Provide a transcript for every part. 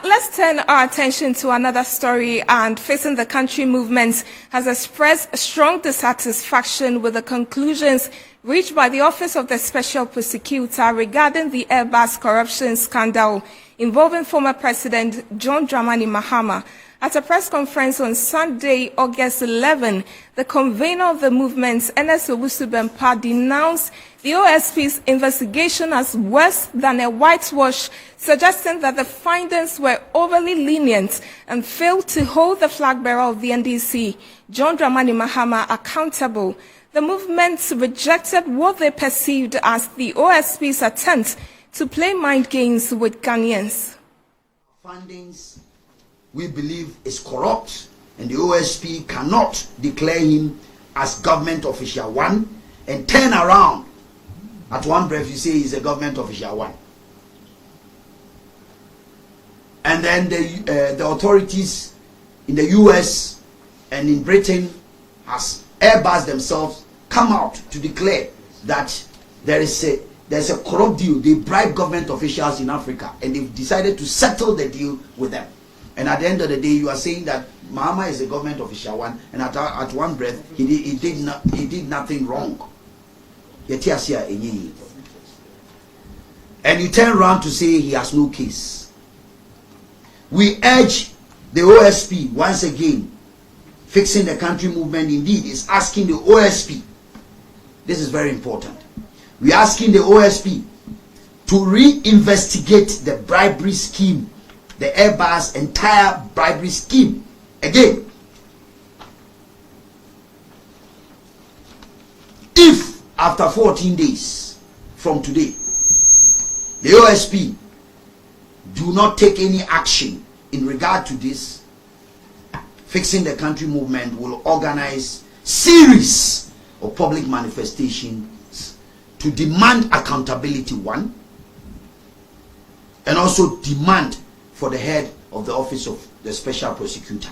Now, let's turn our attention to another story, and Facing the Country movement has expressed strong dissatisfaction with the conclusions reached by the Office of the Special Prosecutor regarding the Airbus corruption scandal involving former President John Dramani Mahama. At a press conference on Sunday, August 11, the convener of the movement, Owusu-Bempa, denounced the OSP's investigation as worse than a whitewash, suggesting that the findings were overly lenient and failed to hold the flag bearer of the NDC, John Dramani Mahama, accountable. The movement rejected what they perceived as the OSP's attempt to play mind games with Ghanaians. Findings we believe is corrupt, and the OSP cannot declare him as government official one and turn around at one breath you say he's a government official one. And then the authorities in the US and in Britain has Airbus themselves come out to declare that there's a corrupt deal. They bribe government officials in Africa and they've decided to settle the deal with them. And at the end of the day, you are saying that Mahama is a government official one, and at one breath he did nothing wrong. And you turn around to say he has no case. We urge the OSP once again. Fixing the Country movement indeed is asking the OSP. This is very important. We are asking the OSP to reinvestigate the bribery scheme, the Airbus entire bribery scheme again. If after 14 days from today the OSP do not take any action in regard to this, Fixing the Country movement will organize series of public manifestations to demand accountability, one, and also demand for the head of the Office of the Special Prosecutor.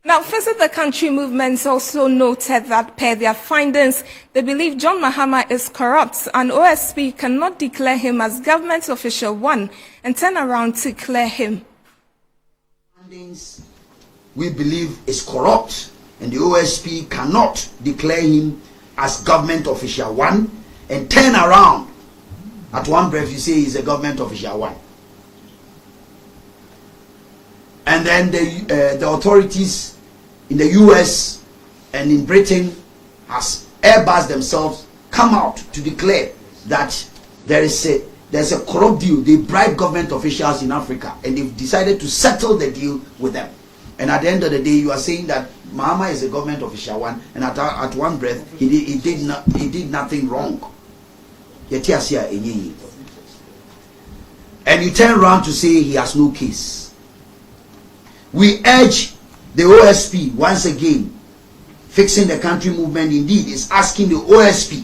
Now, Facing the Country movements also noted that per their findings, they believe John Mahama is corrupt and OSP cannot declare him as government official one and turn around to clear him. Findings we believe is corrupt, and the OSP cannot declare him as government official one and turn around at one breath you say he's a government official one. And then the authorities in the US and in Britain has Airbus themselves come out to declare that there's a corrupt deal. They bribe government officials in Africa and they've decided to settle the deal with them. And at the end of the day, you are saying that Mahama is a government official one, and at one breath he did nothing wrong. And you turn around to say he has no case. We urge the OSP once again. Fixing the Country movement indeed is asking the OSP.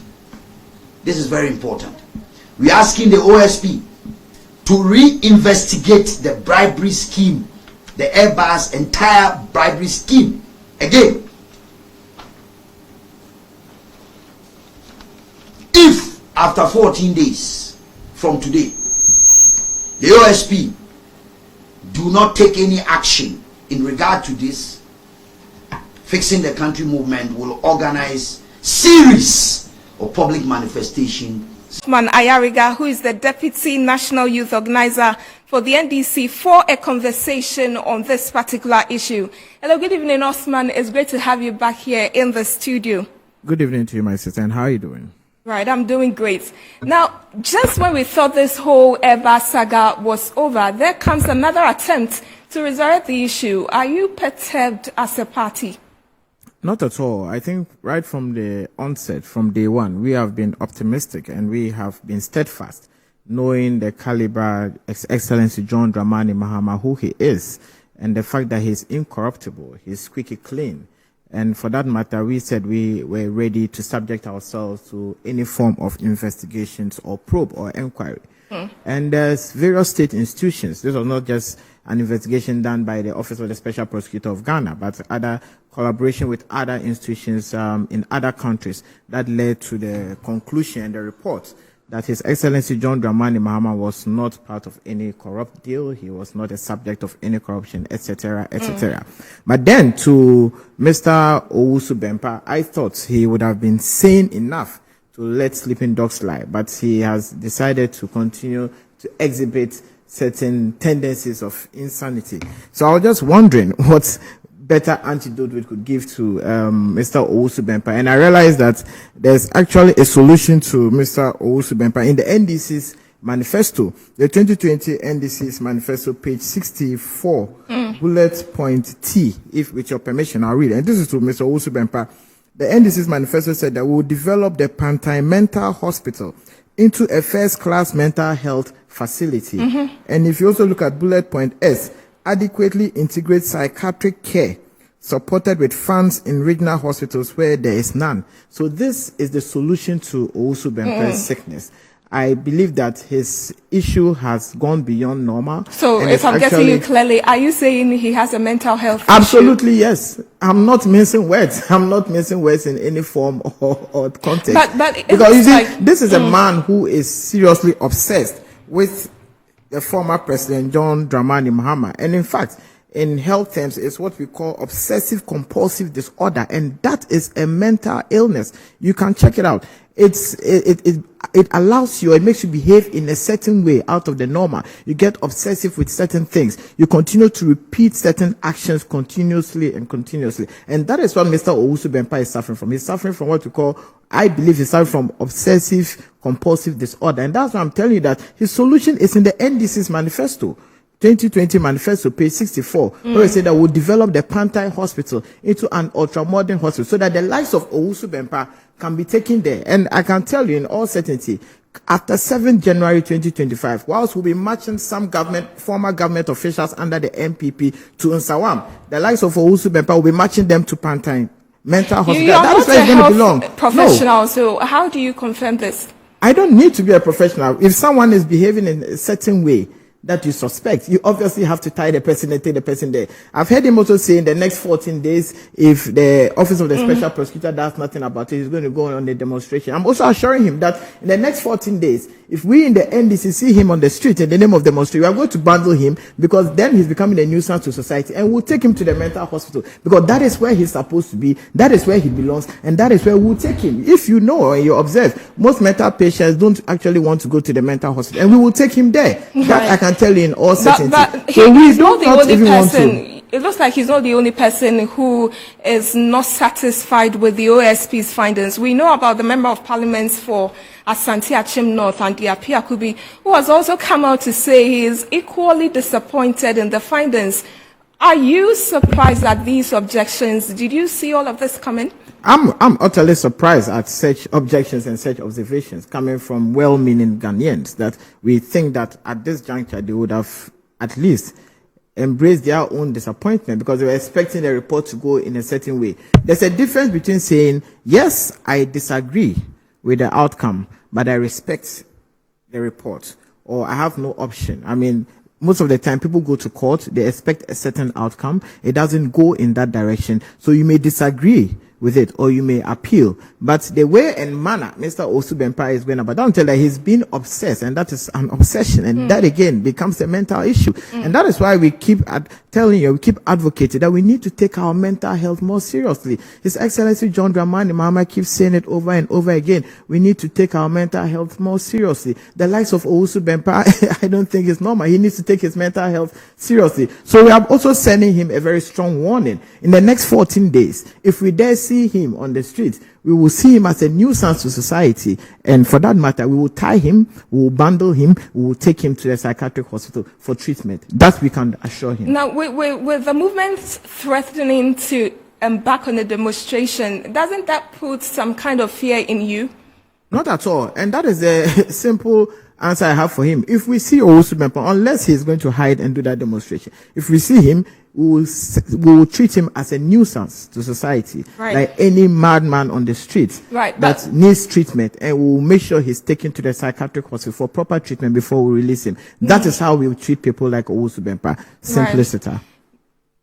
This is very important. We are asking the OSP to reinvestigate the bribery scheme, the Airbus entire bribery scheme again. If after 14 days from today the OSP do not take any action in regard to this, Fixing the Country movement will organize series of public manifestations. Usman Ayariga, who is the Deputy National Youth Organizer for the NDC, for a conversation on this particular issue. Hello, good evening, Usman. It's great to have you back here in the studio. Good evening to you, my sister, and how are you doing? Right, I'm doing great. Now, just when we thought this whole Airbus saga was over, there comes another attempt to resurrect the issue. Are you perturbed as a party? Not at all. I think right from the onset, from day one, we have been optimistic and we have been steadfast, knowing the caliber, His Excellency John Dramani Mahama, who he is, and the fact that he's incorruptible, he's squeaky clean. And for that matter, we said we were ready to subject ourselves to any form of investigations or probe or inquiry. And there's various state institutions. This was not just an investigation done by the Office of the Special Prosecutor of Ghana, but other collaboration with other institutions in other countries that led to the conclusion and the report that His Excellency John Dramani Mahama was not part of any corrupt deal. He was not a subject of any corruption, etc., etc. But then to Mr. Owusu-Bempa, I thought he would have been sane enough to let sleeping dogs lie, but he has decided to continue to exhibit certain tendencies of insanity. So I was just wondering what better antidote we could give to Mr. Owusu-Bempa. And I realized that there's actually a solution to Mr. Owusu-Bempa in the NDC's manifesto, the 2020 NDC's manifesto, page 64, bullet point T. If with your permission, I'll read it. And this is to Mr. Owusu-Bempa. The NDC's manifesto said that we will develop the Pantang Mental Hospital into a first-class mental health facility. And if you also look at bullet point S, adequately integrate psychiatric care supported with funds in regional hospitals where there is none. So this is the solution to Owusu-Bempa's sickness. I believe that his issue has gone beyond normal. So if I'm getting you clearly, are you saying he has a mental health Absolutely, issue? Yes. I'm not mincing words. I'm not mincing words in any form or context. But because you see, this is a man who is seriously obsessed with the former President John Dramani Mahama. And in fact, in health terms, it's what we call obsessive compulsive disorder. And that is a mental illness. You can check it out. It allows you, it makes you behave in a certain way out of the normal. You get obsessive with certain things. You continue to repeat certain actions continuously and continuously. And that is what Mr. Owusu-Bempa is suffering from. He's suffering from what we call, I believe he's suffering from obsessive compulsive disorder. And that's why I'm telling you that his solution is in the NDC's manifesto. 2020 manifesto, page 64, where we say that we'll develop the Pantang Hospital into an ultra-modern hospital so that the lives of Owusu-Bempa can be taken there. And I can tell you in all certainty, after 7 January 2025, whilst we'll be matching some former government officials under the MPP to Nsawam, the lives of Owusu-Bempa will be matching them to Pantang Mental Hospital. That is where it's going to belong. Professional, no. So how do you confirm this? I don't need to be a professional. If someone is behaving in a certain way that you suspect, you obviously have to tie the person and take the person there. I've heard him also say in the next 14 days, if the Office of the Special Prosecutor does nothing about it, he's going to go on the demonstration. I'm also assuring him that in the next 14 days, if we in the NDC see him on the street in the name of demonstration, we are going to bundle him, because then he's becoming a nuisance to society, and we'll take him to the mental hospital, because that is where he's supposed to be, that is where he belongs, and that is where we'll take him. If you know and you observe, most mental patients don't actually want to go to the mental hospital, and we will take him there. Right. That I can tell you in all certainty. But he's not the only person. It looks like he's not the only person who is not satisfied with the OSP's findings. We know about the Member of Parliament for Asante Achim North, and Diapi Akubi, who has also come out to say he is equally disappointed in the findings. Are you surprised at these objections? Did you see all of this coming? I'm utterly surprised at such objections and such observations coming from well-meaning Ghanaians, that we think that at this juncture they would have at least embraced their own disappointment, because they were expecting the report to go in a certain way. There's a difference between saying, yes, I disagree with the outcome, but I respect the report, or I have no option. I mean, most of the time people go to court, they expect a certain outcome. It doesn't go in that direction. So you may disagree with it, or you may appeal. But the way and manner Mr. Owusu-Bempa is going about, don't tell that he's been obsessed, and that is an obsession, and that again becomes a mental issue. And that is why we keep telling you, we keep advocating that we need to take our mental health more seriously. His Excellency John Dramani Mahama keeps saying it over and over again. We need to take our mental health more seriously. The likes of Owusu-Bempa, I don't think it's normal. He needs to take his mental health seriously. So we are also sending him a very strong warning. In the next 14 days, if we dare see him on the street, we will see him as a nuisance to society, and for that matter, we will tie him, we will bundle him, we will take him to the psychiatric hospital for treatment. That we can assure him. Now, with the movement threatening to embark on a demonstration, doesn't that put some kind of fear in you? Not at all, and that is a simple answer I have for him. If we see Owusu-Bempa, unless he's going to hide and do that demonstration, if we see him, we will treat him as a nuisance to society, like any madman on the street that needs treatment, and we will make sure he's taken to the psychiatric hospital for proper treatment before we release him. That is how we will treat people like Owusu-Bempa. Simpliciter.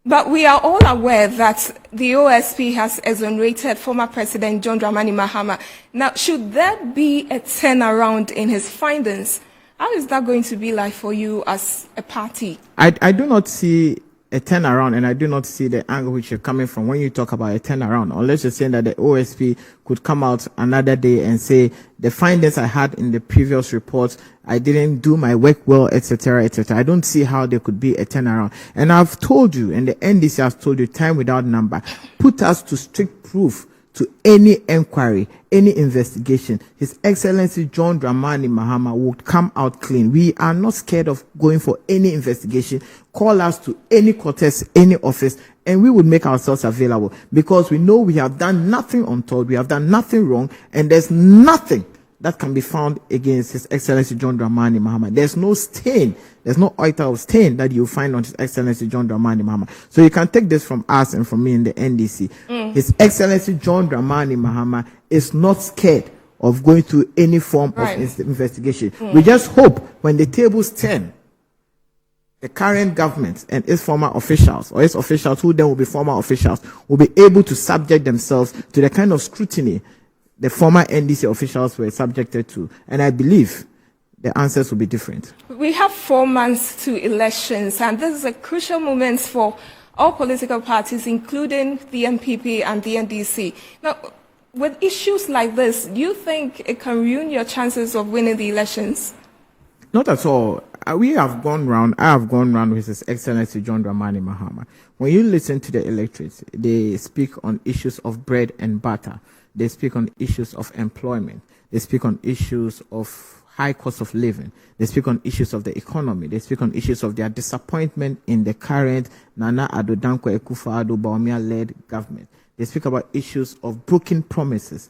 But we are all aware that the OSP has exonerated former President John Dramani Mahama. Now, should there be a turnaround in his findings? How is that going to be like for you as a party? I do not see a turnaround, and I do not see the angle which you're coming from when you talk about a turnaround, unless you're saying that the OSP could come out another day and say the findings I had in the previous reports, I didn't do my work well, etc., etc. I don't see how there could be a turnaround. And I've told you, and the NDC has told you time without number, put us to strict proof to any inquiry, any investigation. His Excellency John Dramani Mahama would come out clean. We are not scared of going for any investigation. Call us to any courthouse, any office, and we would make ourselves available, because we know we have done nothing untoward, we have done nothing wrong, and there's nothing that can be found against His Excellency John Dramani Mahama. There's no stain, there's no iota of stain that you find on His Excellency John Dramani Mahama. So you can take this from us and from me in the NDC. His Excellency John Dramani Mahama is not scared of going through any form of investigation. We just hope when the tables turn, the current government and its former officials, or its officials who then will be former officials, will be able to subject themselves to the kind of scrutiny the former NDC officials were subjected to. And I believe the answers will be different. We have 4 months to elections, and this is a crucial moment for all political parties, including the MPP and the NDC. Now, with issues like this, do you think it can ruin your chances of winning the elections? Not at all. We have gone round. I have gone round with His Excellency John Dramani Mahama. When you listen to the electorates, they speak on issues of bread and butter. They speak on issues of employment. They speak on issues of high cost of living. They speak on issues of the economy. They speak on issues of their disappointment in the current Nana Addo Dankwa Akufo-Addo Bawumia-led government. They speak about issues of broken promises.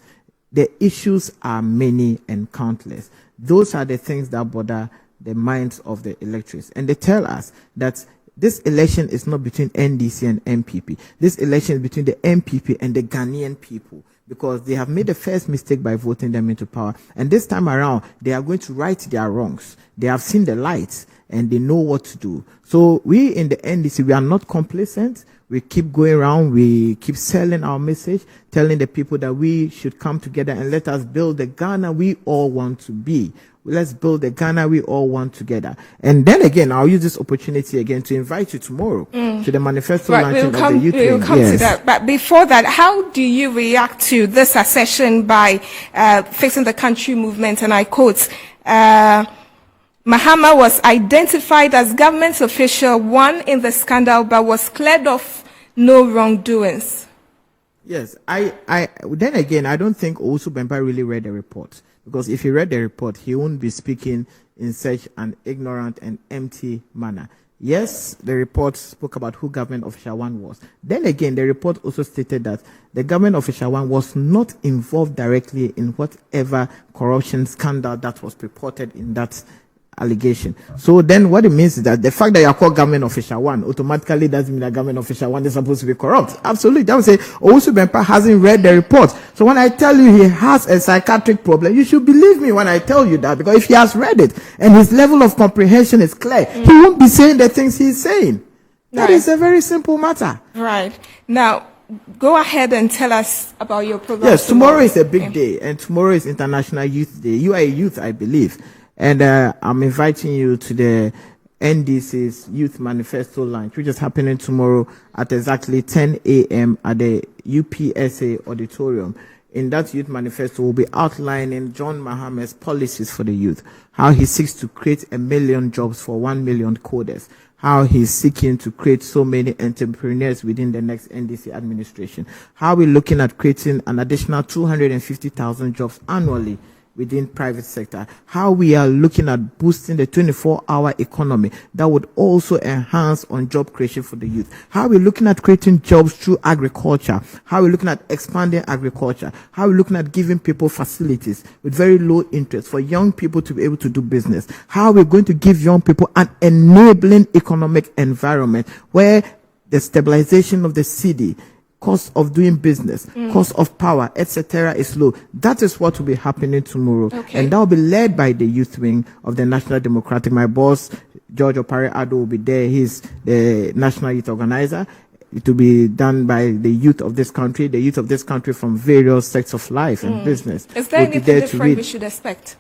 The issues are many and countless. Those are the things that bother the minds of the electorates. And they tell us that this election is not between NDC and MPP. This election is between the MPP and the Ghanaian people, because they have made the first mistake by voting them into power. And this time around, they are going to right their wrongs. They have seen the lights and they know what to do. So we in the NDC, we are not complacent. We keep going around. We keep selling our message, telling the people that we should come together and let us build the Ghana we all want to be. Let's build the Ghana we all want together. And then again, I'll use this opportunity again to invite you tomorrow to the manifesto launching of the youth. We'll come to that. But before that, how do you react to this assertion by Fixing the Country movement? And I quote, Mahama was identified as government official, one in the scandal, but was cleared of no wrongdoings. Yes, then again, I don't think Owusu-Bempa really read the report. Because if he read the report, he won't be speaking in such an ignorant and empty manner. Yes, the report spoke about who government official one was. Then again, the report also stated that the government official one was not involved directly in whatever corruption scandal that was purported in that allegation. So then what it means is that the fact that you are called government official one automatically doesn't mean that government official one is supposed to be corrupt. Absolutely. That would say Owusu-Bempa hasn't read the report. So when I tell you he has a psychiatric problem, you should believe me when I tell you that, because if he has read it and his level of comprehension is clear, he won't be saying the things he's saying. That is a very simple matter. Right. Now, go ahead and tell us about your program. Yes, tomorrow is a big day, and tomorrow is International Youth Day. You are a youth, I believe. And I'm inviting you to the NDC's Youth Manifesto launch, which is happening tomorrow at exactly 10 a.m. at the UPSA auditorium. In that Youth Manifesto, we'll be outlining John Mahama's policies for the youth, how he seeks to create 1 million jobs for 1 million coders, how he's seeking to create so many entrepreneurs within the next NDC administration, how we're looking at creating an additional 250,000 jobs annually within private sector, how we are looking at boosting the 24-hour economy that would also enhance on job creation for the youth, how we're looking at creating jobs through agriculture, how we're looking at expanding agriculture, how we're looking at giving people facilities with very low interest for young people to be able to do business, how we're going to give young people an enabling economic environment where the stabilization of the city, cost of doing business, cost of power, etc. is low. That is what will be happening tomorrow. Okay. And that will be led by the youth wing of the National Democratic. My boss, George Opare-Addo will be there. He's the National Youth Organizer. It will be done by the youth of this country, from various sectors of life and business. Is there anything different we should expect?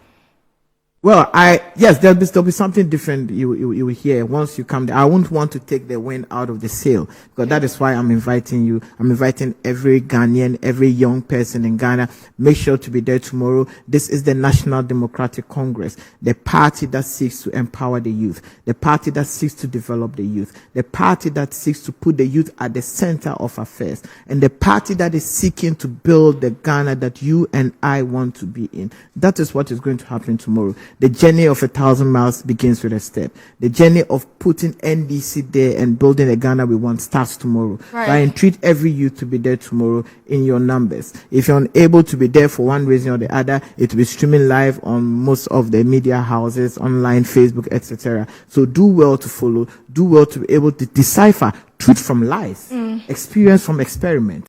Well, yes, there'll be something different you will hear once you come there. I won't want to take the wind out of the sail, because that is why I'm inviting you. I'm inviting every Ghanaian, every young person in Ghana. Make sure to be there tomorrow. This is the National Democratic Congress, the party that seeks to empower the youth, the party that seeks to develop the youth, the party that seeks to put the youth at the center of affairs, and the party that is seeking to build the Ghana that you and I want to be in. That is what is going to happen tomorrow. The journey of 1,000 miles begins with a step. The journey of putting NDC there and building a Ghana we want starts tomorrow. Right. So I entreat every youth to be there tomorrow in your numbers. If you're unable to be there for one reason or the other, it will be streaming live on most of the media houses, online, Facebook, etc. So do well to follow. Do well to be able to decipher truth from lies, experience from experiment.